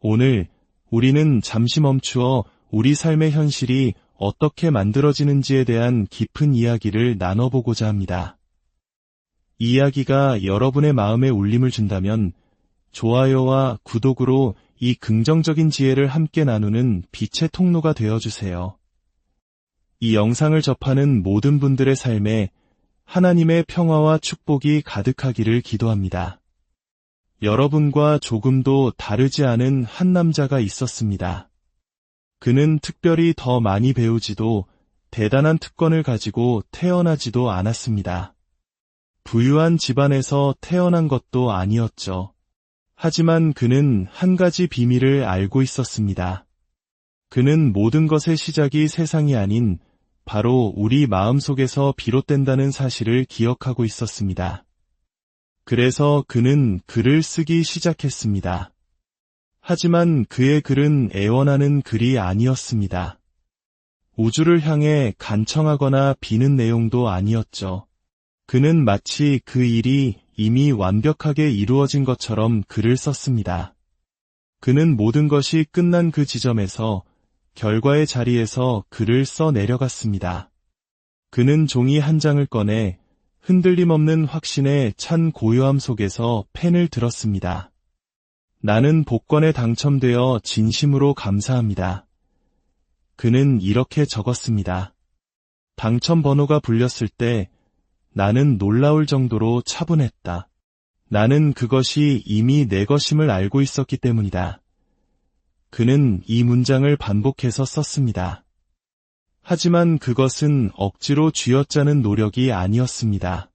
오늘 우리는 잠시 멈추어 우리 삶의 현실이 어떻게 만들어지는지에 대한 깊은 이야기를 나눠보고자 합니다. 이 이야기가 여러분의 마음에 울림을 준다면 좋아요와 구독으로 이 긍정적인 지혜를 함께 나누는 빛의 통로가 되어주세요. 이 영상을 접하는 모든 분들의 삶에 하나님의 평화와 축복이 가득하기를 기도합니다. 여러분과 조금도 다르지 않은 한 남자가 있었습니다. 그는 특별히 더 많이 배우지도 대단한 특권을 가지고 태어나지도 않았습니다. 부유한 집안에서 태어난 것도 아니었죠. 하지만 그는 한 가지 비밀을 알고 있었습니다. 그는 모든 것의 시작이 세상이 아닌 바로 우리 마음속에서 비롯된다는 사실을 기억하고 있었습니다. 그래서 그는 글을 쓰기 시작했습니다. 하지만 그의 글은 애원하는 글이 아니었습니다. 우주를 향해 간청하거나 비는 내용도 아니었죠. 그는 마치 그 일이 이미 완벽하게 이루어진 것처럼 글을 썼습니다. 그는 모든 것이 끝난 그 지점에서 결과의 자리에서 글을 써 내려갔습니다. 그는 종이 한 장을 꺼내 흔들림 없는 확신에 찬 고요함 속에서 펜을 들었습니다. 나는 복권에 당첨되어 진심으로 감사합니다. 그는 이렇게 적었습니다. 당첨 번호가 불렸을 때 나는 놀라울 정도로 차분했다. 나는 그것이 이미 내 것임을 알고 있었기 때문이다. 그는 이 문장을 반복해서 썼습니다. 하지만 그것은 억지로 쥐어짜는 노력이 아니었습니다.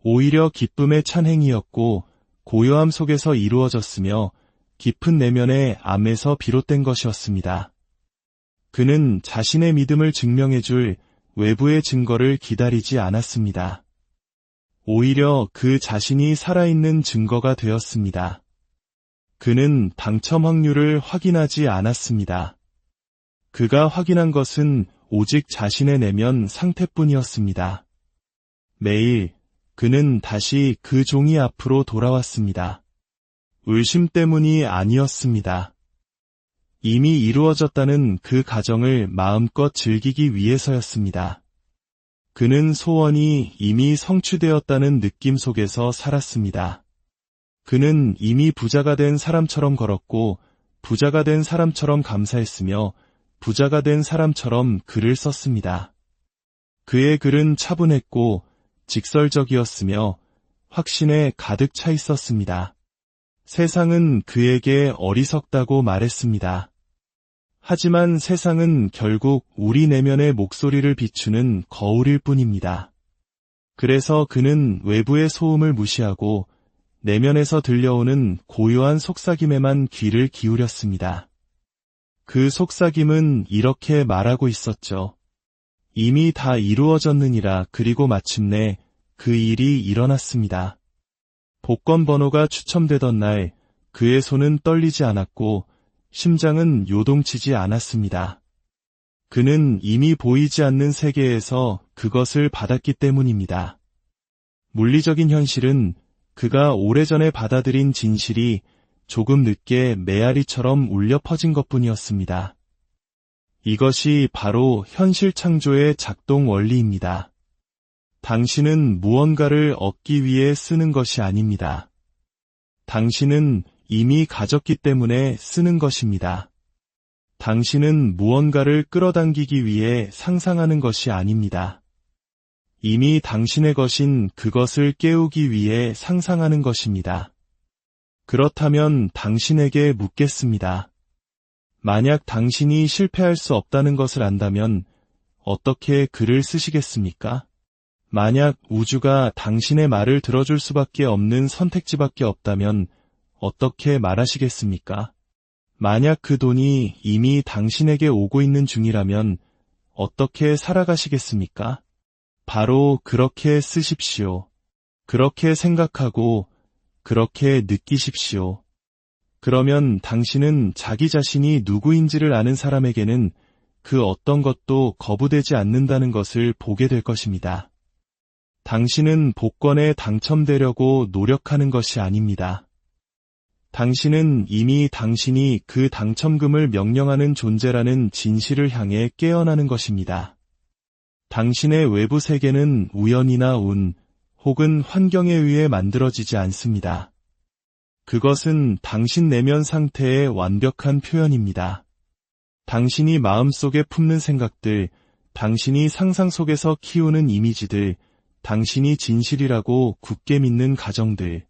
오히려 기쁨의 찬 행위였고 고요함 속에서 이루어졌으며 깊은 내면의 암에서 비롯된 것이었습니다. 그는 자신의 믿음을 증명해줄 외부의 증거를 기다리지 않았습니다. 오히려 그 자신이 살아있는 증거가 되었습니다. 그는 당첨 확률을 확인하지 않았습니다. 그가 확인한 것은 오직 자신의 내면 상태뿐이었습니다. 매일 그는 다시 그 종이 앞으로 돌아왔습니다. 의심 때문이 아니었습니다. 이미 이루어졌다는 그 가정을 마음껏 즐기기 위해서였습니다. 그는 소원이 이미 성취되었다는 느낌 속에서 살았습니다. 그는 이미 부자가 된 사람처럼 걸었고 부자가 된 사람처럼 감사했으며 부자가 된 사람처럼 글을 썼습니다. 그의 글은 차분했고 직설적이었으며 확신에 가득 차 있었습니다. 세상은 그에게 어리석다고 말했습니다. 하지만 세상은 결국 우리 내면의 목소리를 비추는 거울일 뿐입니다. 그래서 그는 외부의 소음을 무시하고 내면에서 들려오는 고요한 속삭임에만 귀를 기울였습니다. 그 속삭임은 이렇게 말하고 있었죠. 이미 다 이루어졌느니라. 그리고 마침내 그 일이 일어났습니다. 복권 번호가 추첨되던 날 그의 손은 떨리지 않았고 심장은 요동치지 않았습니다. 그는 이미 보이지 않는 세계에서 그것을 받았기 때문입니다. 물리적인 현실은 그가 오래전에 받아들인 진실이 조금 늦게 메아리처럼 울려 퍼진 것뿐이었습니다. 이것이 바로 현실 창조의 작동 원리입니다. 당신은 무언가를 얻기 위해 쓰는 것이 아닙니다. 당신은 이미 가졌기 때문에 쓰는 것입니다. 당신은 무언가를 끌어당기기 위해 상상하는 것이 아닙니다. 이미 당신의 것인 그것을 깨우기 위해 상상하는 것입니다. 그렇다면 당신에게 묻겠습니다. 만약 당신이 실패할 수 없다는 것을 안다면 어떻게 글을 쓰시겠습니까? 만약 우주가 당신의 말을 들어줄 수밖에 없는 선택지밖에 없다면 어떻게 말하시겠습니까? 만약 그 돈이 이미 당신에게 오고 있는 중이라면 어떻게 살아가시겠습니까? 바로 그렇게 쓰십시오. 그렇게 생각하고 그렇게 느끼십시오. 그러면 당신은 자기 자신이 누구인지를 아는 사람에게는 그 어떤 것도 거부되지 않는다는 것을 보게 될 것입니다. 당신은 복권에 당첨되려고 노력하는 것이 아닙니다. 당신은 이미 당신이 그 당첨금을 명령하는 존재라는 진실을 향해 깨어나는 것입니다. 당신의 외부 세계는 우연이나 운, 혹은 환경에 의해 만들어지지 않습니다. 그것은 당신 내면 상태의 완벽한 표현입니다. 당신이 마음속에 품는 생각들, 당신이 상상 속에서 키우는 이미지들, 당신이 진실이라고 굳게 믿는 가정들,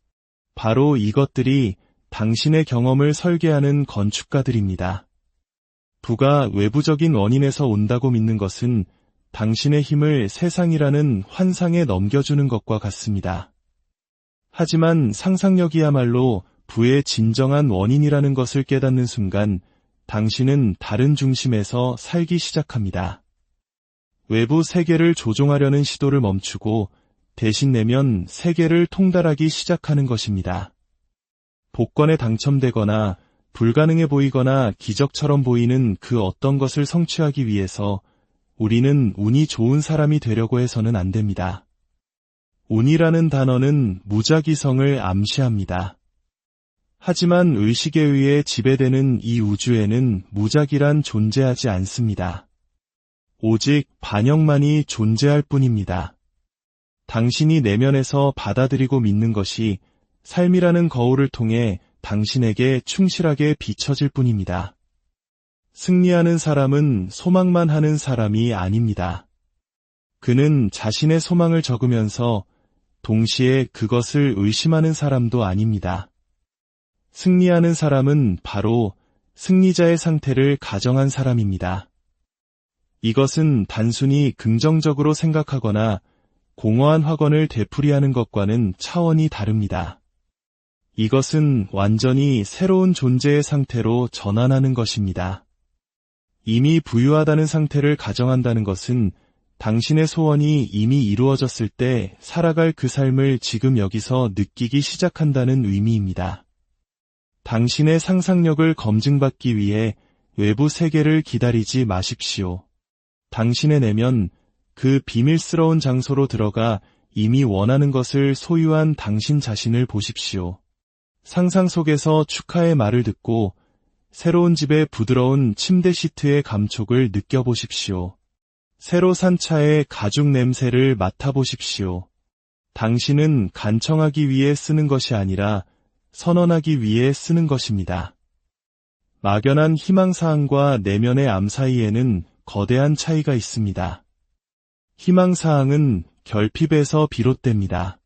바로 이것들이 당신의 경험을 설계하는 건축가들입니다. 부가 외부적인 원인에서 온다고 믿는 것은 당신의 힘을 세상이라는 환상에 넘겨주는 것과 같습니다. 하지만 상상력이야말로 부의 진정한 원인이라는 것을 깨닫는 순간 당신은 다른 중심에서 살기 시작합니다. 외부 세계를 조종하려는 시도를 멈추고 대신 내면 세계를 통달하기 시작하는 것입니다. 복권에 당첨되거나 불가능해 보이거나 기적처럼 보이는 그 어떤 것을 성취하기 위해서 우리는 운이 좋은 사람이 되려고 해서는 안 됩니다. 운이라는 단어는 무작위성을 암시합니다. 하지만 의식에 의해 지배되는 이 우주에는 무작위란 존재하지 않습니다. 오직 반영만이 존재할 뿐입니다. 당신이 내면에서 받아들이고 믿는 것이 삶이라는 거울을 통해 당신에게 충실하게 비춰질 뿐입니다. 승리하는 사람은 소망만 하는 사람이 아닙니다. 그는 자신의 소망을 적으면서 동시에 그것을 의심하는 사람도 아닙니다. 승리하는 사람은 바로 승리자의 상태를 가정한 사람입니다. 이것은 단순히 긍정적으로 생각하거나 공허한 확언을 되풀이하는 것과는 차원이 다릅니다. 이것은 완전히 새로운 존재의 상태로 전환하는 것입니다. 이미 부유하다는 상태를 가정한다는 것은 당신의 소원이 이미 이루어졌을 때 살아갈 그 삶을 지금 여기서 느끼기 시작한다는 의미입니다. 당신의 상상력을 검증받기 위해 외부 세계를 기다리지 마십시오. 당신의 내면, 그 비밀스러운 장소로 들어가 이미 원하는 것을 소유한 당신 자신을 보십시오. 상상 속에서 축하의 말을 듣고 새로운 집의 부드러운 침대 시트의 감촉을 느껴보십시오. 새로 산 차의 가죽 냄새를 맡아보십시오. 당신은 간청하기 위해 쓰는 것이 아니라 선언하기 위해 쓰는 것입니다. 막연한 희망사항과 내면의 암 사이에는 거대한 차이가 있습니다. 희망사항은 결핍에서 비롯됩니다.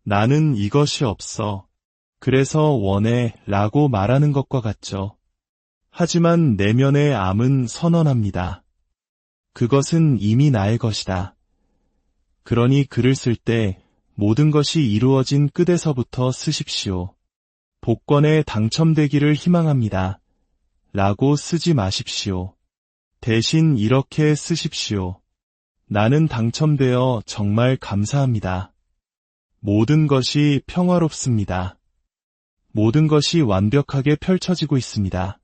나는 이것이 없어. 그래서 원해 라고 말하는 것과 같죠. 하지만 내면의 암은 선언합니다. 그것은 이미 나의 것이다. 그러니 글을 쓸 때 모든 것이 이루어진 끝에서부터 쓰십시오. 복권에 당첨되기를 희망합니다. 라고 쓰지 마십시오. 대신 이렇게 쓰십시오. 나는 당첨되어 정말 감사합니다. 모든 것이 평화롭습니다. 모든 것이 완벽하게 펼쳐지고 있습니다.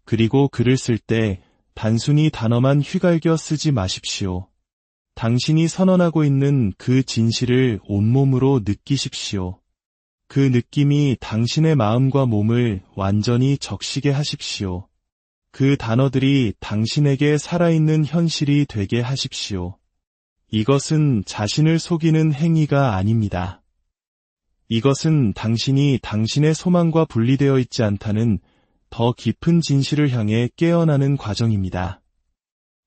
그리고 글을 쓸 때 단순히 단어만 휘갈겨 쓰지 마십시오. 당신이 선언하고 있는 그 진실을 온몸으로 느끼십시오. 그 느낌이 당신의 마음과 몸을 완전히 적시게 하십시오. 그 단어들이 당신에게 살아있는 현실이 되게 하십시오. 이것은 자신을 속이는 행위가 아닙니다. 이것은 당신이 당신의 소망과 분리되어 있지 않다는 더 깊은 진실을 향해 깨어나는 과정입니다.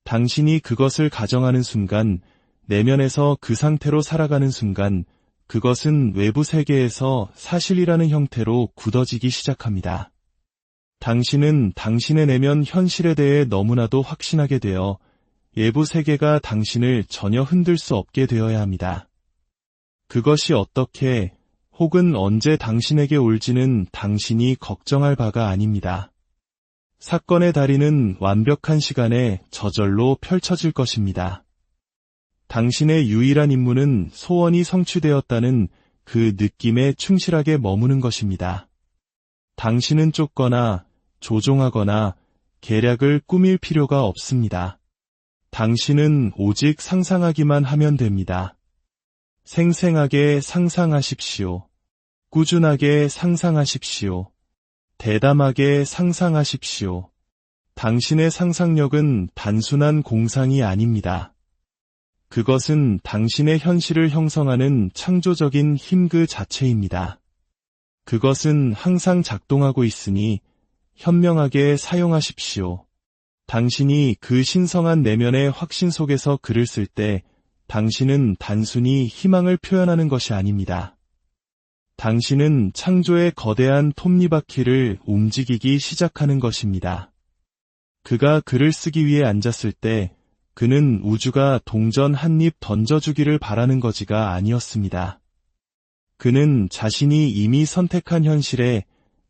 당신이 그것을 가정하는 순간, 내면에서 그 상태로 살아가는 순간, 그것은 외부 세계에서 사실이라는 형태로 굳어지기 시작합니다. 당신은 당신의 내면 현실에 대해 너무나도 확신하게 되어 외부 세계가 당신을 전혀 흔들 수 없게 되어야 합니다. 그것이 어떻게 혹은 언제 당신에게 올지는 당신이 걱정할 바가 아닙니다. 사건의 다리는 완벽한 시간에 저절로 펼쳐질 것입니다. 당신의 유일한 임무는 소원이 성취되었다는 그 느낌에 충실하게 머무는 것입니다. 당신은 쫓거나 조종하거나 계략을 꾸밀 필요가 없습니다. 당신은 오직 상상하기만 하면 됩니다. 생생하게 상상하십시오. 꾸준하게 상상하십시오. 대담하게 상상하십시오. 당신의 상상력은 단순한 공상이 아닙니다. 그것은 당신의 현실을 형성하는 창조적인 힘 그 자체입니다. 그것은 항상 작동하고 있으니 현명하게 사용하십시오. 당신이 그 신성한 내면의 확신 속에서 글을 쓸 때 당신은 단순히 희망을 표현하는 것이 아닙니다. 당신은 창조의 거대한 톱니바퀴를 움직이기 시작하는 것입니다. 그가 글을 쓰기 위해 앉았을 때 그는 우주가 동전 한 입 던져주기를 바라는 거지가 아니었습니다. 그는 자신이 이미 선택한 현실에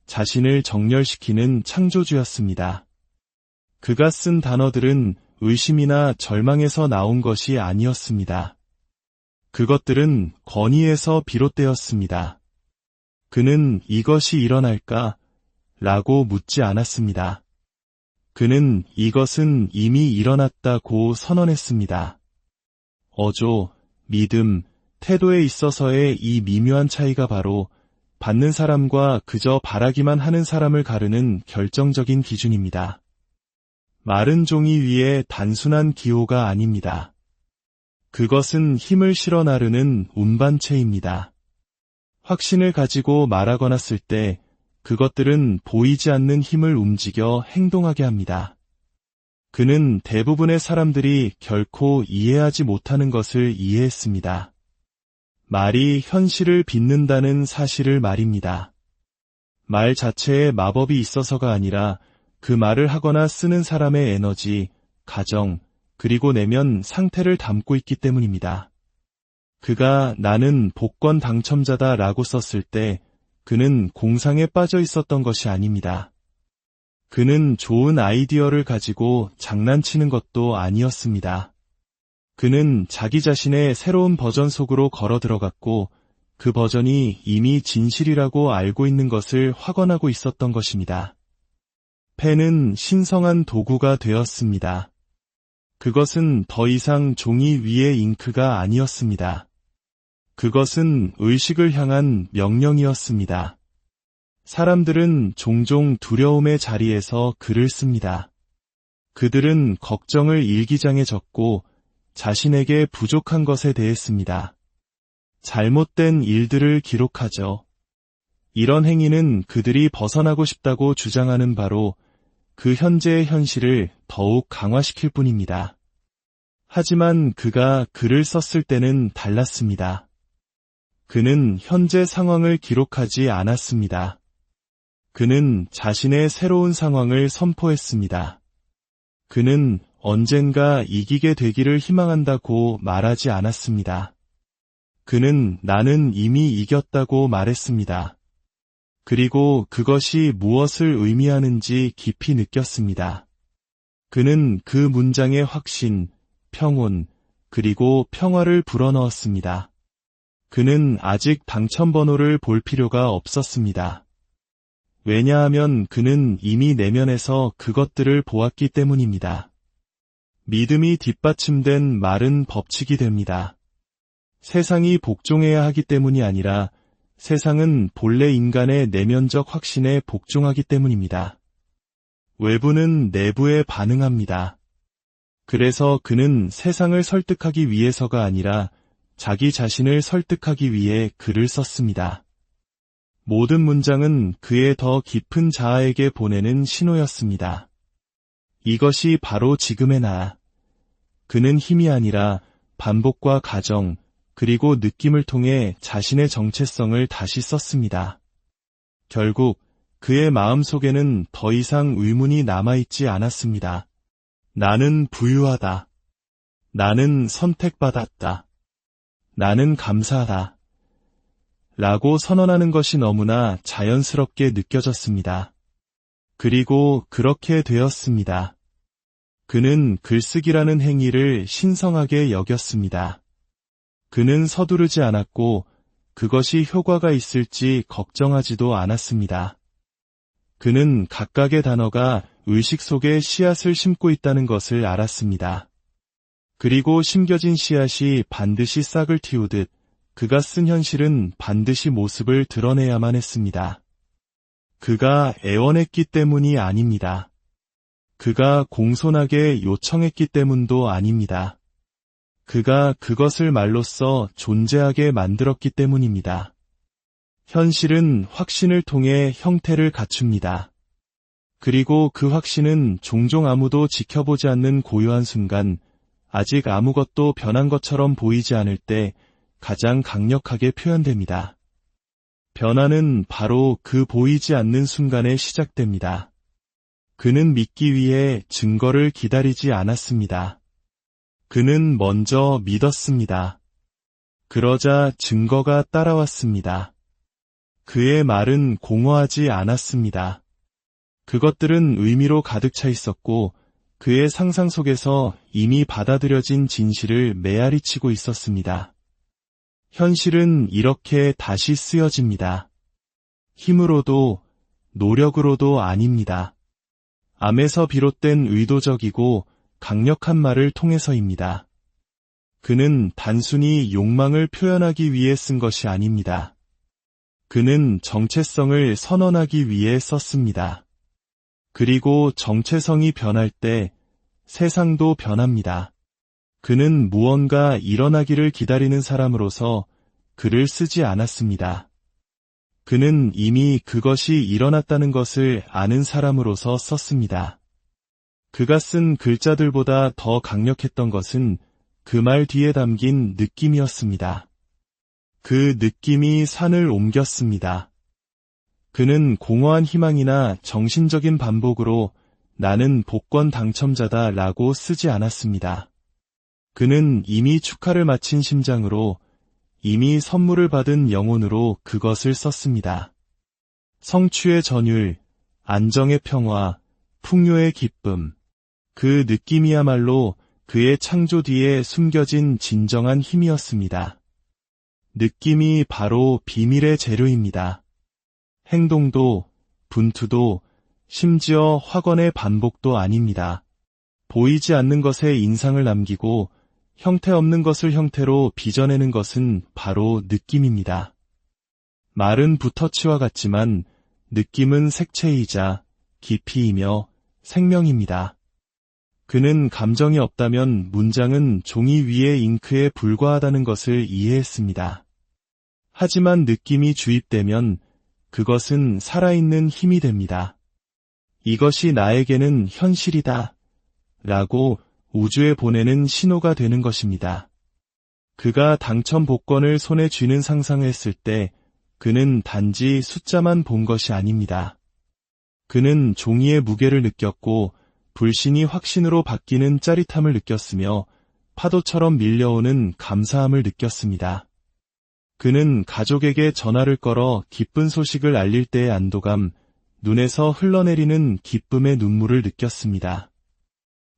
자신을 정렬시키는 창조주였습니다. 그가 쓴 단어들은 의심이나 절망에서 나온 것이 아니었습니다. 그것들은 권위에서 비롯되었습니다. 그는 이것이 일어날까? 라고 묻지 않았습니다. 그는 이것은 이미 일어났다고 선언했습니다. 어조, 믿음, 태도에 있어서의 이 미묘한 차이가 바로 받는 사람과 그저 바라기만 하는 사람을 가르는 결정적인 기준입니다. 마른 종이 위에 단순한 기호가 아닙니다. 그것은 힘을 실어 나르는 운반체입니다. 확신을 가지고 말하거나 쓸 때 그것들은 보이지 않는 힘을 움직여 행동하게 합니다. 그는 대부분의 사람들이 결코 이해하지 못하는 것을 이해했습니다. 말이 현실을 빚는다는 사실을 말입니다. 말 자체에 마법이 있어서가 아니라 그 말을 하거나 쓰는 사람의 에너지, 가정, 그리고 내면 상태를 담고 있기 때문입니다. 그가 나는 복권 당첨자다 라고 썼을 때 그는 공상에 빠져 있었던 것이 아닙니다. 그는 좋은 아이디어를 가지고 장난치는 것도 아니었습니다. 그는 자기 자신의 새로운 버전 속으로 걸어 들어갔고 그 버전이 이미 진실이라고 알고 있는 것을 확언하고 있었던 것입니다. 펜은 신성한 도구가 되었습니다. 그것은 더 이상 종이 위의 잉크가 아니었습니다. 그것은 의식을 향한 명령이었습니다. 사람들은 종종 두려움의 자리에서 글을 씁니다. 그들은 걱정을 일기장에 적고 자신에게 부족한 것에 대해 씁니다. 잘못된 일들을 기록하죠. 이런 행위는 그들이 벗어나고 싶다고 주장하는 바로 그 현재의 현실을 더욱 강화시킬 뿐입니다. 하지만 그가 글을 썼을 때는 달랐습니다. 그는 현재 상황을 기록하지 않았습니다. 그는 자신의 새로운 상황을 선포했습니다. 그는 언젠가 이기게 되기를 희망한다고 말하지 않았습니다. 그는 나는 이미 이겼다고 말했습니다. 그리고 그것이 무엇을 의미하는지 깊이 느꼈습니다. 그는 그 문장에 확신, 평온, 그리고 평화를 불어넣었습니다. 그는 아직 당첨번호를 볼 필요가 없었습니다. 왜냐하면 그는 이미 내면에서 그것들을 보았기 때문입니다. 믿음이 뒷받침된 말은 법칙이 됩니다. 세상이 복종해야 하기 때문이 아니라 세상은 본래 인간의 내면적 확신에 복종하기 때문입니다. 외부는 내부에 반응합니다. 그래서 그는 세상을 설득하기 위해서가 아니라 자기 자신을 설득하기 위해 글을 썼습니다. 모든 문장은 그의 더 깊은 자아에게 보내는 신호였습니다. 이것이 바로 지금의 나. 그는 힘이 아니라 반복과 가정, 그리고 느낌을 통해 자신의 정체성을 다시 썼습니다. 결국 그의 마음속에는 더 이상 의문이 남아있지 않았습니다. 나는 부유하다. 나는 선택받았다. 나는 감사하다. 라고 선언하는 것이 너무나 자연스럽게 느껴졌습니다. 그리고 그렇게 되었습니다. 그는 글쓰기라는 행위를 신성하게 여겼습니다. 그는 서두르지 않았고 그것이 효과가 있을지 걱정하지도 않았습니다. 그는 각각의 단어가 의식 속에 씨앗을 심고 있다는 것을 알았습니다. 그리고 심겨진 씨앗이 반드시 싹을 틔우듯 그가 쓴 현실은 반드시 모습을 드러내야만 했습니다. 그가 애원했기 때문이 아닙니다. 그가 공손하게 요청했기 때문도 아닙니다. 그가 그것을 말로써 존재하게 만들었기 때문입니다. 현실은 확신을 통해 형태를 갖춥니다. 그리고 그 확신은 종종 아무도 지켜보지 않는 고요한 순간, 아직 아무것도 변한 것처럼 보이지 않을 때 가장 강력하게 표현됩니다. 변화는 바로 그 보이지 않는 순간에 시작됩니다. 그는 믿기 위해 증거를 기다리지 않았습니다. 그는 먼저 믿었습니다. 그러자 증거가 따라왔습니다. 그의 말은 공허하지 않았습니다. 그것들은 의미로 가득 차 있었고 그의 상상 속에서 이미 받아들여진 진실을 메아리치고 있었습니다. 현실은 이렇게 다시 쓰여집니다. 힘으로도 노력으로도 아닙니다. 암에서 비롯된 의도적이고 강력한 말을 통해서입니다. 그는 단순히 욕망을 표현하기 위해 쓴 것이 아닙니다. 그는 정체성을 선언하기 위해 썼습니다. 그리고 정체성이 변할 때 세상도 변합니다. 그는 무언가 일어나기를 기다리는 사람으로서 글을 쓰지 않았습니다. 그는 이미 그것이 일어났다는 것을 아는 사람으로서 썼습니다. 그가 쓴 글자들보다 더 강력했던 것은 그 말 뒤에 담긴 느낌이었습니다. 그 느낌이 산을 옮겼습니다. 그는 공허한 희망이나 정신적인 반복으로 나는 복권 당첨자다 라고 쓰지 않았습니다. 그는 이미 축하를 마친 심장으로, 이미 선물을 받은 영혼으로 그것을 썼습니다. 성취의 전율, 안정의 평화, 풍요의 기쁨, 그 느낌이야말로 그의 창조 뒤에 숨겨진 진정한 힘이었습니다. 느낌이 바로 비밀의 재료입니다. 행동도, 분투도, 심지어 확언의 반복도 아닙니다. 보이지 않는 것에 인상을 남기고 형태 없는 것을 형태로 빚어내는 것은 바로 느낌입니다. 말은 붓터치와 같지만 느낌은 색채이자 깊이이며 생명입니다. 그는 감정이 없다면 문장은 종이 위의 잉크에 불과하다는 것을 이해했습니다. 하지만 느낌이 주입되면 그것은 살아있는 힘이 됩니다. 이것이 나에게는 현실이다 라고 우주에 보내는 신호가 되는 것입니다. 그가 당첨 복권을 손에 쥐는 상상을 했을 때 그는 단지 숫자만 본 것이 아닙니다. 그는 종이의 무게를 느꼈고 불신이 확신으로 바뀌는 짜릿함을 느꼈으며 파도처럼 밀려오는 감사함을 느꼈습니다. 그는 가족에게 전화를 걸어 기쁜 소식을 알릴 때의 안도감, 눈에서 흘러내리는 기쁨의 눈물을 느꼈습니다.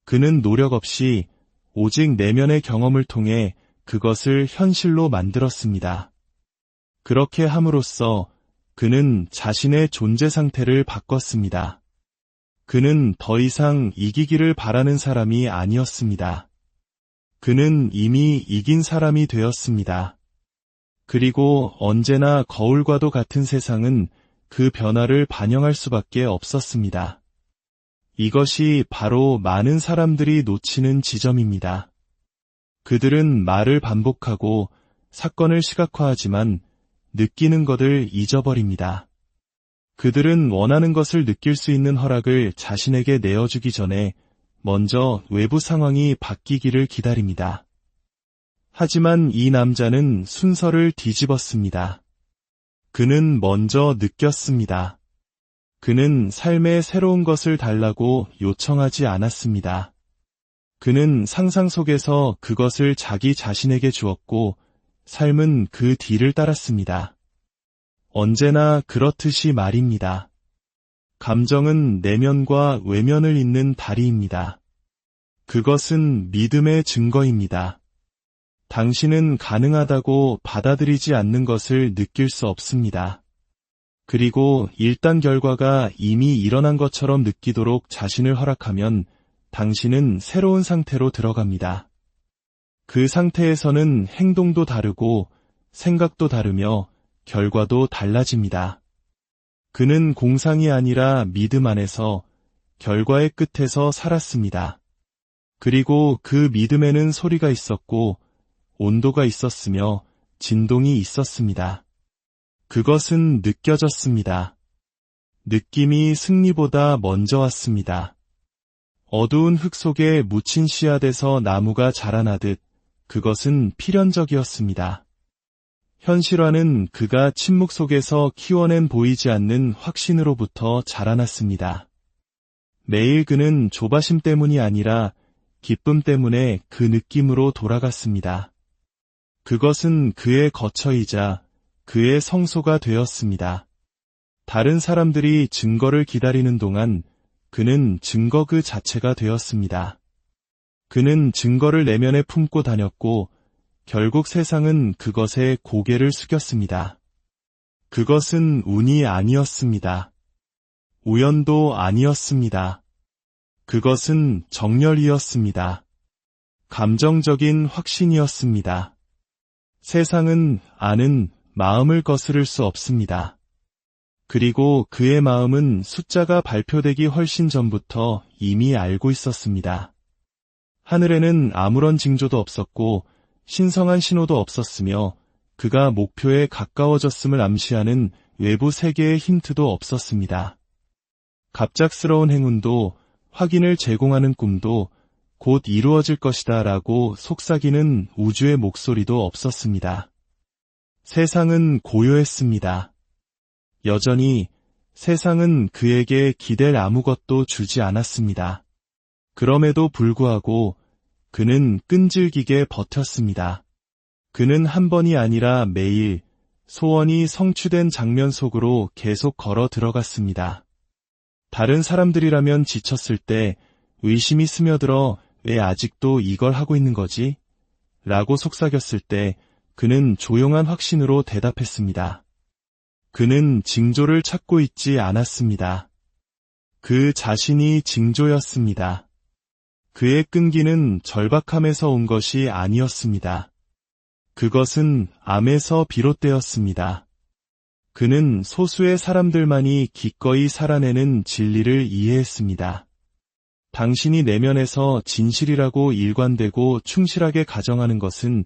그는 노력 없이 오직 내면의 경험을 통해 그것을 현실로 만들었습니다. 그렇게 함으로써 그는 자신의 존재 상태를 바꿨습니다. 그는 더 이상 이기기를 바라는 사람이 아니었습니다. 그는 이미 이긴 사람이 되었습니다. 그리고 언제나 거울과도 같은 세상은 그 변화를 반영할 수밖에 없었습니다. 이것이 바로 많은 사람들이 놓치는 지점입니다. 그들은 말을 반복하고 사건을 시각화하지만 느끼는 것을 잊어버립니다. 그들은 원하는 것을 느낄 수 있는 허락을 자신에게 내어주기 전에 먼저 외부 상황이 바뀌기를 기다립니다. 하지만 이 남자는 순서를 뒤집었습니다. 그는 먼저 느꼈습니다. 그는 삶의 새로운 것을 달라고 요청하지 않았습니다. 그는 상상 속에서 그것을 자기 자신에게 주었고 삶은 그 뒤를 따랐습니다. 언제나 그렇듯이 말입니다. 감정은 내면과 외면을 잇는 다리입니다. 그것은 믿음의 증거입니다. 당신은 가능하다고 받아들이지 않는 것을 느낄 수 없습니다. 그리고 일단 결과가 이미 일어난 것처럼 느끼도록 자신을 허락하면 당신은 새로운 상태로 들어갑니다. 그 상태에서는 행동도 다르고 생각도 다르며 결과도 달라집니다. 그는 공상이 아니라 믿음 안에서 결과의 끝에서 살았습니다. 그리고 그 믿음에는 소리가 있었고 온도가 있었으며 진동이 있었습니다. 그것은 느껴졌습니다. 느낌이 승리보다 먼저 왔습니다. 어두운 흙 속에 묻힌 씨앗에서 나무가 자라나듯 그것은 필연적이었습니다. 현실화는 그가 침묵 속에서 키워낸 보이지 않는 확신으로부터 자라났습니다. 매일 그는 조바심 때문이 아니라 기쁨 때문에 그 느낌으로 돌아갔습니다. 그것은 그의 거처이자 그의 성소가 되었습니다. 다른 사람들이 증거를 기다리는 동안 그는 증거 그 자체가 되었습니다. 그는 증거를 내면에 품고 다녔고 결국 세상은 그것에 고개를 숙였습니다. 그것은 운이 아니었습니다. 우연도 아니었습니다. 그것은 정열이었습니다. 감정적인 확신이었습니다. 세상은 아는 마음을 거스를 수 없습니다. 그리고 그의 마음은 숫자가 발표되기 훨씬 전부터 이미 알고 있었습니다. 하늘에는 아무런 징조도 없었고 신성한 신호도 없었으며 그가 목표에 가까워졌음을 암시하는 외부 세계의 힌트도 없었습니다. 갑작스러운 행운도 확인을 제공하는 꿈도 곧 이루어질 것이다 라고 속삭이는 우주의 목소리도 없었습니다. 세상은 고요했습니다. 여전히 세상은 그에게 기댈 아무것도 주지 않았습니다. 그럼에도 불구하고 그는 끈질기게 버텼습니다. 그는 한 번이 아니라 매일 소원이 성취된 장면 속으로 계속 걸어 들어갔습니다. 다른 사람들이라면 지쳤을 때 의심이 스며들어 왜 아직도 이걸 하고 있는 거지? 라고 속삭였을 때 그는 조용한 확신으로 대답했습니다. 그는 징조를 찾고 있지 않았습니다. 그 자신이 징조였습니다. 그의 끈기는 절박함에서 온 것이 아니었습니다. 그것은 암에서 비롯되었습니다. 그는 소수의 사람들만이 기꺼이 살아내는 진리를 이해했습니다. 당신이 내면에서 진실이라고 일관되고 충실하게 가정하는 것은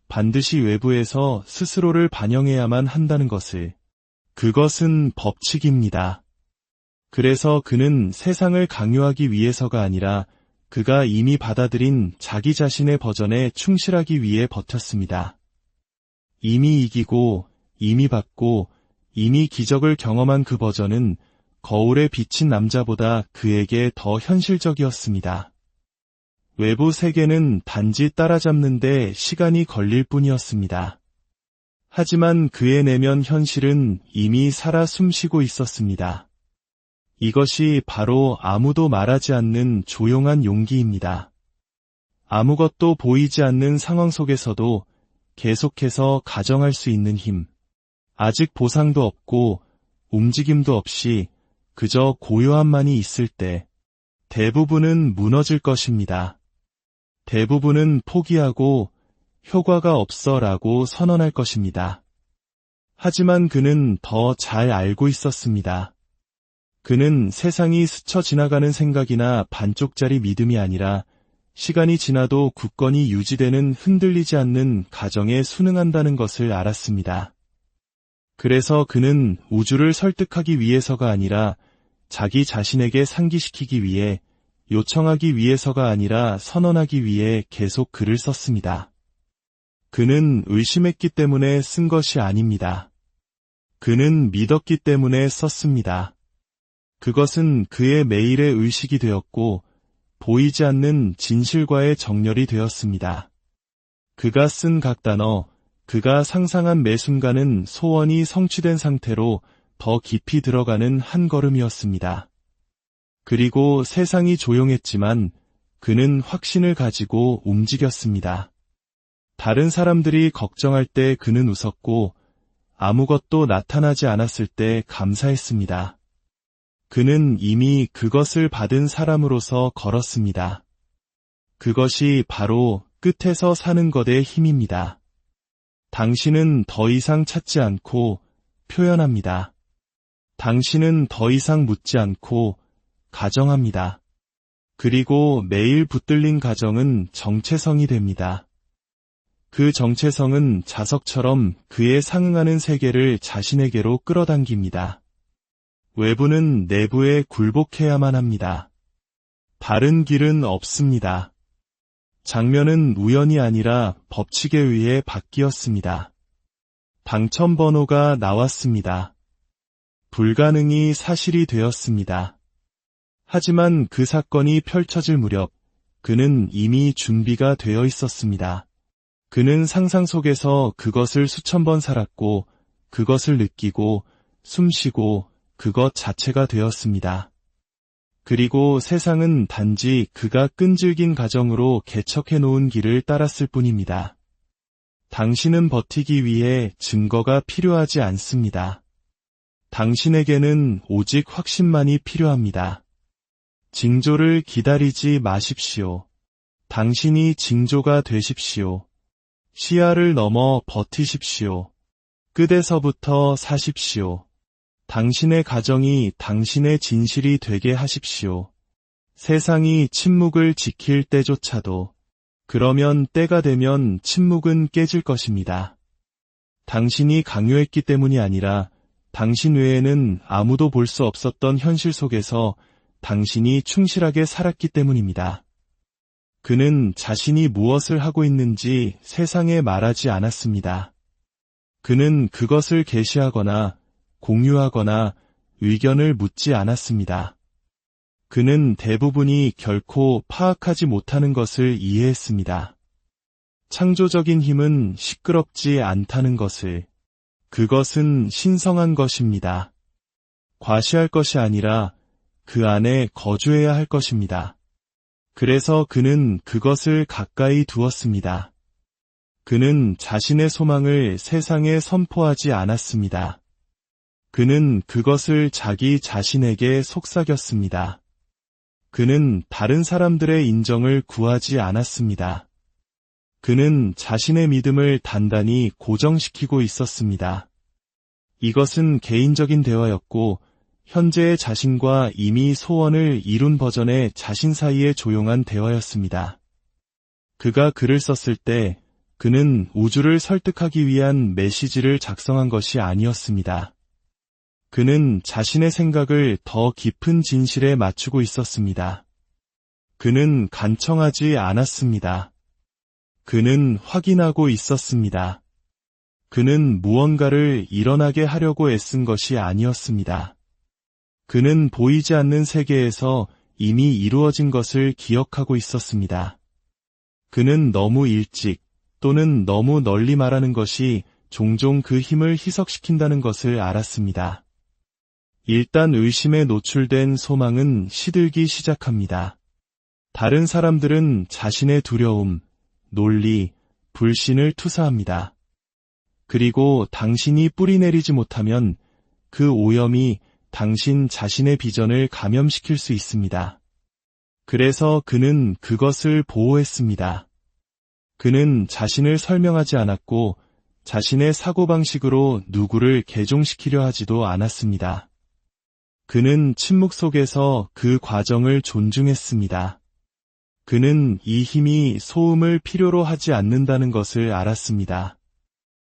반드시 외부에서 스스로를 반영해야만 한다는 것을. 그것은 법칙입니다. 그래서 그는 세상을 강요하기 위해서가 아니라 그가 이미 받아들인 자기 자신의 버전에 충실하기 위해 버텼습니다. 이미 이기고, 이미 받고, 이미 기적을 경험한 그 버전은 거울에 비친 남자보다 그에게 더 현실적이었습니다. 외부 세계는 단지 따라잡는데 시간이 걸릴 뿐이었습니다. 하지만 그의 내면 현실은 이미 살아 숨쉬고 있었습니다. 이것이 바로 아무도 말하지 않는 조용한 용기입니다. 아무것도 보이지 않는 상황 속에서도 계속해서 가정할 수 있는 힘. 아직 보상도 없고 움직임도 없이 그저 고요함만이 있을 때 대부분은 무너질 것입니다. 대부분은 포기하고 효과가 없어라고 선언할 것입니다. 하지만 그는 더 잘 알고 있었습니다. 그는 세상이 스쳐 지나가는 생각이나 반쪽짜리 믿음이 아니라 시간이 지나도 굳건히 유지되는 흔들리지 않는 가정에 순응한다는 것을 알았습니다. 그래서 그는 우주를 설득하기 위해서가 아니라 자기 자신에게 상기시키기 위해, 요청하기 위해서가 아니라 선언하기 위해 계속 글을 썼습니다. 그는 의심했기 때문에 쓴 것이 아닙니다. 그는 믿었기 때문에 썼습니다. 그것은 그의 매일의 의식이 되었고 보이지 않는 진실과의 정렬이 되었습니다. 그가 쓴 각 단어, 그가 상상한 매 순간은 소원이 성취된 상태로 더 깊이 들어가는 한 걸음이었습니다. 그리고 세상이 조용했지만 그는 확신을 가지고 움직였습니다. 다른 사람들이 걱정할 때 그는 웃었고 아무것도 나타나지 않았을 때 감사했습니다. 그는 이미 그것을 받은 사람으로서 걸었습니다. 그것이 바로 끝에서 사는 것의 힘입니다. 당신은 더 이상 찾지 않고 표현합니다. 당신은 더 이상 묻지 않고 가정합니다. 그리고 매일 붙들린 가정은 정체성이 됩니다. 그 정체성은 자석처럼 그에 상응하는 세계를 자신에게로 끌어당깁니다. 외부는 내부에 굴복해야만 합니다. 다른 길은 없습니다. 장면은 우연이 아니라 법칙에 의해 바뀌었습니다. 당첨번호가 나왔습니다. 불가능이 사실이 되었습니다. 하지만 그 사건이 펼쳐질 무렵 그는 이미 준비가 되어 있었습니다. 그는 상상 속에서 그것을 수천 번 살았고 그것을 느끼고 숨쉬고 그것 자체가 되었습니다. 그리고 세상은 단지 그가 끈질긴 가정으로 개척해 놓은 길을 따랐을 뿐입니다. 당신은 버티기 위해 증거가 필요하지 않습니다. 당신에게는 오직 확신만이 필요합니다. 징조를 기다리지 마십시오. 당신이 징조가 되십시오. 시야를 넘어 버티십시오. 끝에서부터 사십시오. 당신의 가정이 당신의 진실이 되게 하십시오. 세상이 침묵을 지킬 때조차도. 그러면 때가 되면 침묵은 깨질 것입니다. 당신이 강요했기 때문이 아니라 당신 외에는 아무도 볼 수 없었던 현실 속에서 당신이 충실하게 살았기 때문입니다. 그는 자신이 무엇을 하고 있는지 세상에 말하지 않았습니다. 그는 그것을 계시하거나 공유하거나 의견을 묻지 않았습니다. 그는 대부분이 결코 파악하지 못하는 것을 이해했습니다. 창조적인 힘은 시끄럽지 않다는 것을. 그것은 신성한 것입니다. 과시할 것이 아니라 그 안에 거주해야 할 것입니다. 그래서 그는 그것을 가까이 두었습니다. 그는 자신의 소망을 세상에 선포하지 않았습니다. 그는 그것을 자기 자신에게 속삭였습니다. 그는 다른 사람들의 인정을 구하지 않았습니다. 그는 자신의 믿음을 단단히 고정시키고 있었습니다. 이것은 개인적인 대화였고 현재의 자신과 이미 소원을 이룬 버전의 자신 사이의 조용한 대화였습니다. 그가 글을 썼을 때 그는 우주를 설득하기 위한 메시지를 작성한 것이 아니었습니다. 그는 자신의 생각을 더 깊은 진실에 맞추고 있었습니다. 그는 간청하지 않았습니다. 그는 확인하고 있었습니다. 그는 무언가를 일어나게 하려고 애쓴 것이 아니었습니다. 그는 보이지 않는 세계에서 이미 이루어진 것을 기억하고 있었습니다. 그는 너무 일찍 또는 너무 널리 말하는 것이 종종 그 힘을 희석시킨다는 것을 알았습니다. 일단 의심에 노출된 소망은 시들기 시작합니다. 다른 사람들은 자신의 두려움, 논리, 불신을 투사합니다. 그리고 당신이 뿌리내리지 못하면 그 오염이 당신 자신의 비전을 감염시킬 수 있습니다. 그래서 그는 그것을 보호했습니다. 그는 자신을 설명하지 않았고 자신의 사고방식으로 누구를 개종시키려 하지도 않았습니다. 그는 침묵 속에서 그 과정을 존중했습니다. 그는 이 힘이 소음을 필요로 하지 않는다는 것을 알았습니다.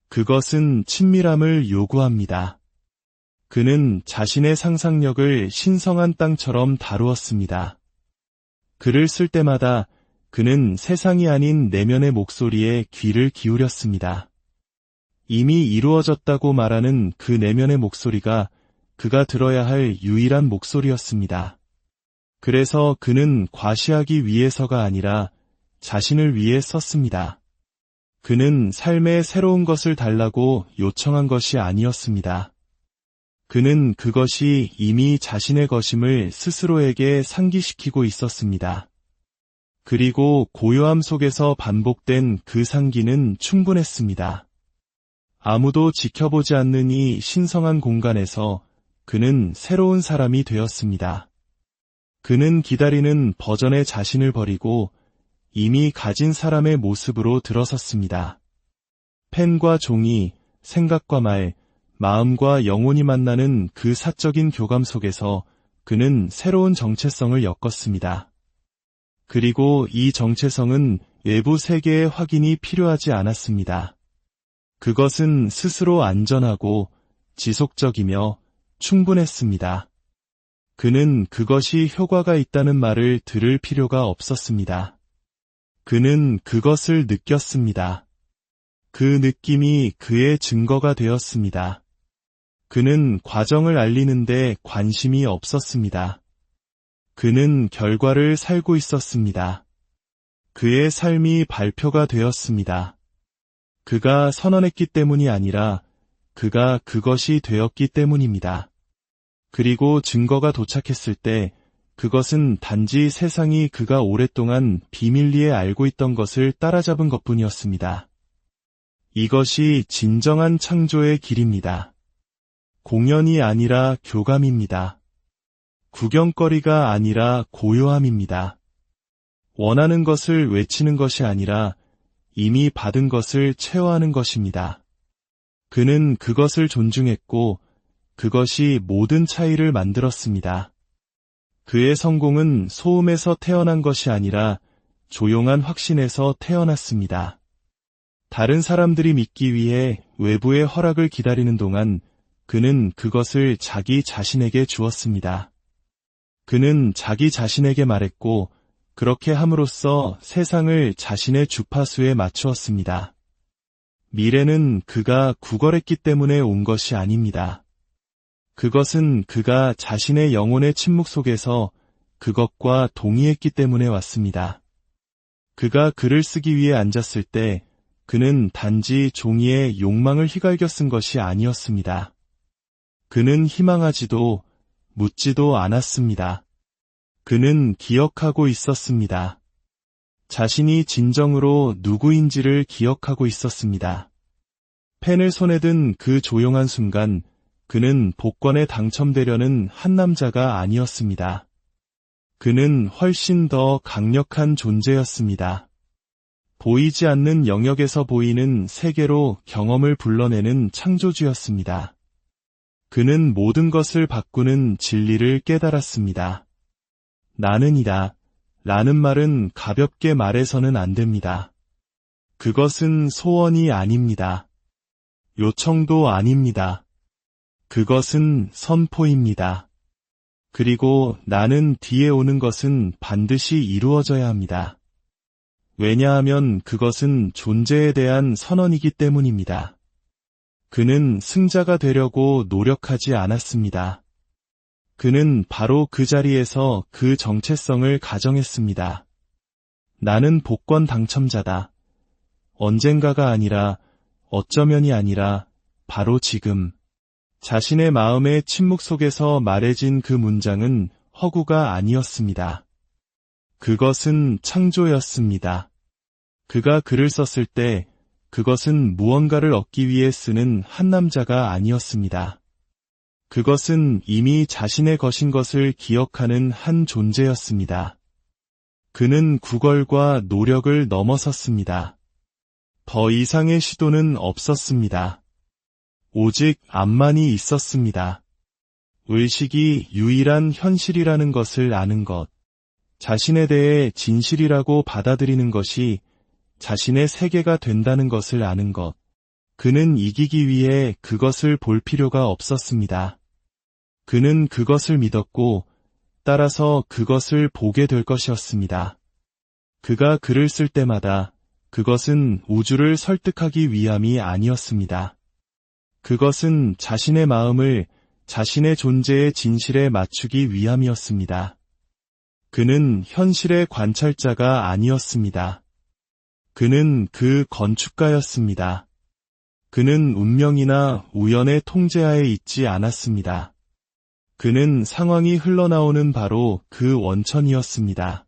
그것은 친밀함을 요구합니다. 그는 자신의 상상력을 신성한 땅처럼 다루었습니다. 글을 쓸 때마다 그는 세상이 아닌 내면의 목소리에 귀를 기울였습니다. 이미 이루어졌다고 말하는 그 내면의 목소리가 그가 들어야 할 유일한 목소리였습니다. 그래서 그는 과시하기 위해서가 아니라 자신을 위해 썼습니다. 그는 삶에 새로운 것을 달라고 요청한 것이 아니었습니다. 그는 그것이 이미 자신의 것임을 스스로에게 상기시키고 있었습니다. 그리고 고요함 속에서 반복된 그 상기는 충분했습니다. 아무도 지켜보지 않는 이 신성한 공간에서 그는 새로운 사람이 되었습니다. 그는 기다리는 버전의 자신을 버리고 이미 가진 사람의 모습으로 들어섰습니다. 펜과 종이, 생각과 말, 마음과 영혼이 만나는 그 사적인 교감 속에서 그는 새로운 정체성을 엮었습니다. 그리고 이 정체성은 외부 세계의 확인이 필요하지 않았습니다. 그것은 스스로 안전하고 지속적이며 충분했습니다. 그는 그것이 효과가 있다는 말을 들을 필요가 없었습니다. 그는 그것을 느꼈습니다. 그 느낌이 그의 증거가 되었습니다. 그는 과정을 알리는데 관심이 없었습니다. 그는 결과를 살고 있었습니다. 그의 삶이 발표가 되었습니다. 그가 선언했기 때문이 아니라 그가 그것이 되었기 때문입니다. 그리고 증거가 도착했을 때 그것은 단지 세상이 그가 오랫동안 비밀리에 알고 있던 것을 따라잡은 것뿐이었습니다. 이것이 진정한 창조의 길입니다. 공연이 아니라 교감입니다. 구경거리가 아니라 고요함입니다. 원하는 것을 외치는 것이 아니라 이미 받은 것을 체화하는 것입니다. 그는 그것을 존중했고 그것이 모든 차이를 만들었습니다. 그의 성공은 소음에서 태어난 것이 아니라 조용한 확신에서 태어났습니다. 다른 사람들이 믿기 위해 외부의 허락을 기다리는 동안 그는 그것을 자기 자신에게 주었습니다. 그는 자기 자신에게 말했고 그렇게 함으로써 세상을 자신의 주파수에 맞추었습니다. 미래는 그가 구걸했기 때문에 온 것이 아닙니다. 그것은 그가 자신의 영혼의 침묵 속에서 그것과 동의했기 때문에 왔습니다. 그가 글을 쓰기 위해 앉았을 때 그는 단지 종이에 욕망을 휘갈겨 쓴 것이 아니었습니다. 그는 희망하지도 묻지도 않았습니다. 그는 기억하고 있었습니다. 자신이 진정으로 누구인지를 기억하고 있었습니다. 펜을 손에 든 그 조용한 순간 그는 복권에 당첨되려는 한 남자가 아니었습니다. 그는 훨씬 더 강력한 존재였습니다. 보이지 않는 영역에서 보이는 세계로 경험을 불러내는 창조주였습니다. 그는 모든 것을 바꾸는 진리를 깨달았습니다. 나는이다 라는 말은 가볍게 말해서는 안 됩니다. 그것은 소원이 아닙니다. 요청도 아닙니다. 그것은 선포입니다. 그리고 나는 뒤에 오는 것은 반드시 이루어져야 합니다. 왜냐하면 그것은 존재에 대한 선언이기 때문입니다. 그는 승자가 되려고 노력하지 않았습니다. 그는 바로 그 자리에서 그 정체성을 가정했습니다. 나는 복권 당첨자다. 언젠가가 아니라 어쩌면이 아니라 바로 지금. 자신의 마음의 침묵 속에서 말해진 그 문장은 허구가 아니었습니다. 그것은 창조였습니다. 그가 글을 썼을 때 그것은 무언가를 얻기 위해 쓰는 한 남자가 아니었습니다. 그것은 이미 자신의 것인 것을 기억하는 한 존재였습니다. 그는 구걸과 노력을 넘어섰습니다. 더 이상의 시도는 없었습니다. 오직 암만이 있었습니다. 의식이 유일한 현실이라는 것을 아는 것, 자신에 대해 진실이라고 받아들이는 것이 자신의 세계가 된다는 것을 아는 것. 그는 이기기 위해 그것을 볼 필요가 없었습니다. 그는 그것을 믿었고 따라서 그것을 보게 될 것이었습니다. 그가 글을 쓸 때마다 그것은 우주를 설득하기 위함이 아니었습니다. 그것은 자신의 마음을 자신의 존재의 진실에 맞추기 위함이었습니다. 그는 현실의 관찰자가 아니었습니다. 그는 그 건축가였습니다. 그는 운명이나 우연의 통제하에 있지 않았습니다. 그는 상황이 흘러나오는 바로 그 원천이었습니다.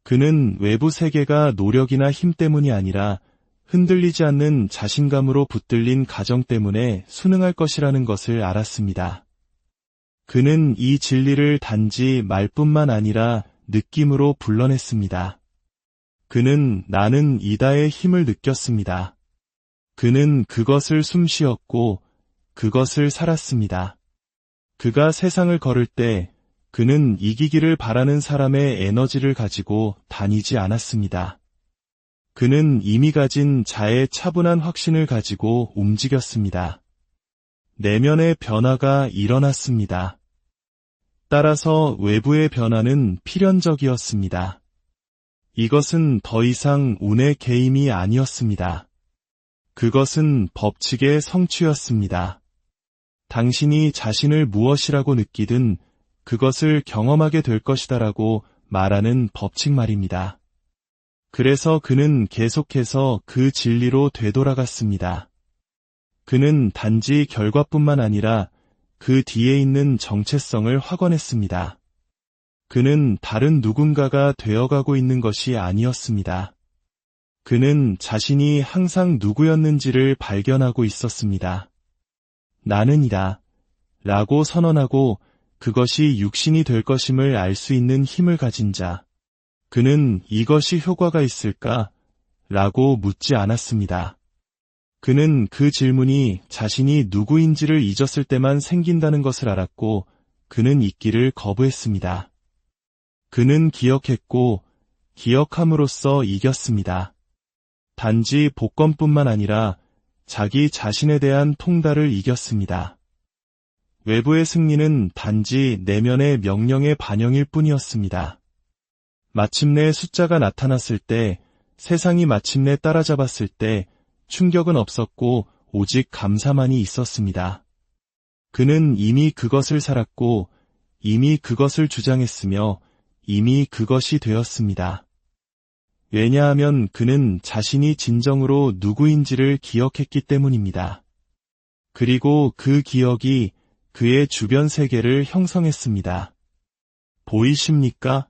그는 외부 세계가 노력이나 힘 때문이 아니라 흔들리지 않는 자신감으로 붙들린 가정 때문에 순응할 것이라는 것을 알았습니다. 그는 이 진리를 단지 말뿐만 아니라 느낌으로 불러냈습니다. 그는 나는 이다의 힘을 느꼈습니다. 그는 그것을 숨쉬었고 그것을 살았습니다. 그가 세상을 걸을 때 그는 이기기를 바라는 사람의 에너지를 가지고 다니지 않았습니다. 그는 이미 가진 자의 차분한 확신을 가지고 움직였습니다. 내면의 변화가 일어났습니다. 따라서 외부의 변화는 필연적이었습니다. 이것은 더 이상 운의 개임이 아니었습니다. 그것은 법칙의 성취였습니다. 당신이 자신을 무엇이라고 느끼든 그것을 경험하게 될 것이다라고 말하는 법칙 말입니다. 그래서 그는 계속해서 그 진리로 되돌아갔습니다. 그는 단지 결과뿐만 아니라 그 뒤에 있는 정체성을 확언했습니다. 그는 다른 누군가가 되어가고 있는 것이 아니었습니다. 그는 자신이 항상 누구였는지를 발견하고 있었습니다. 나는이다 라고 선언하고 그것이 육신이 될 것임을 알 수 있는 힘을 가진 자. 그는 이것이 효과가 있을까? 라고 묻지 않았습니다. 그는 그 질문이 자신이 누구인지를 잊었을 때만 생긴다는 것을 알았고 그는 잊기를 거부했습니다. 그는 기억했고 기억함으로써 이겼습니다. 단지 복권뿐만 아니라 자기 자신에 대한 통달을 이겼습니다. 외부의 승리는 단지 내면의 명령의 반영일 뿐이었습니다. 마침내 숫자가 나타났을 때, 세상이 마침내 따라잡았을 때 충격은 없었고 오직 감사만이 있었습니다. 그는 이미 그것을 살았고 이미 그것을 주장했으며 이미 그것이 되었습니다. 왜냐하면 그는 자신이 진정으로 누구인지를 기억했기 때문입니다. 그리고 그 기억이 그의 주변 세계를 형성했습니다. 보이십니까?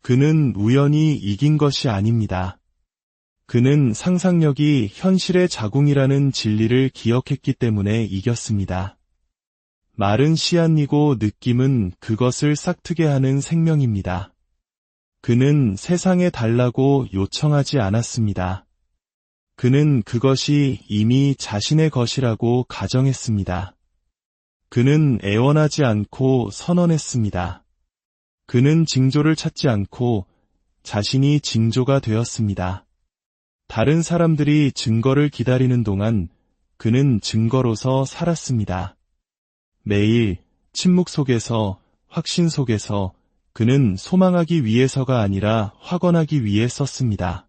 그는 우연히 이긴 것이 아닙니다. 그는 상상력이 현실의 자궁이라는 진리를 기억했기 때문에 이겼습니다. 말은 씨앗이고 느낌은 그것을 싹트게 하는 생명입니다. 그는 세상에 달라고 요청하지 않았습니다. 그는 그것이 이미 자신의 것이라고 가정했습니다. 그는 애원하지 않고 선언했습니다. 그는 징조를 찾지 않고 자신이 징조가 되었습니다. 다른 사람들이 증거를 기다리는 동안 그는 증거로서 살았습니다. 매일 침묵 속에서, 확신 속에서 그는 소망하기 위해서가 아니라 확언하기 위해 썼습니다.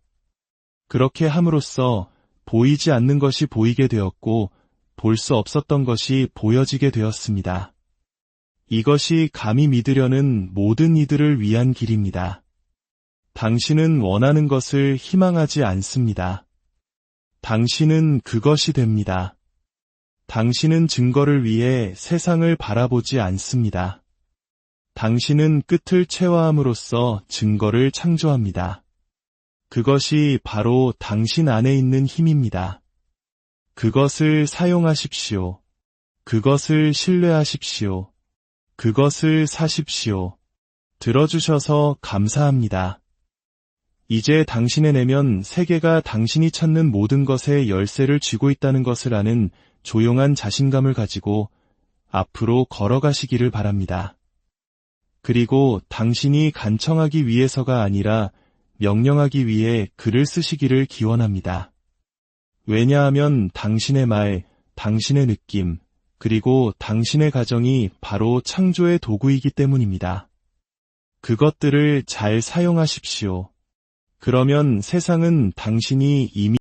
그렇게 함으로써 보이지 않는 것이 보이게 되었고 볼 수 없었던 것이 보여지게 되었습니다. 이것이 감히 믿으려는 모든 이들을 위한 길입니다. 당신은 원하는 것을 희망하지 않습니다. 당신은 그것이 됩니다. 당신은 증거를 위해 세상을 바라보지 않습니다. 당신은 끝을 체화함으로써 증거를 창조합니다. 그것이 바로 당신 안에 있는 힘입니다. 그것을 사용하십시오. 그것을 신뢰하십시오. 그것을 사십시오. 들어주셔서 감사합니다. 이제 당신의 내면 세계가 당신이 찾는 모든 것의 열쇠를 쥐고 있다는 것을 아는 조용한 자신감을 가지고 앞으로 걸어가시기를 바랍니다. 그리고 당신이 간청하기 위해서가 아니라 명령하기 위해 글을 쓰시기를 기원합니다. 왜냐하면 당신의 말, 당신의 느낌, 그리고 당신의 가정이 바로 창조의 도구이기 때문입니다. 그것들을 잘 사용하십시오. 그러면 세상은 당신이 이미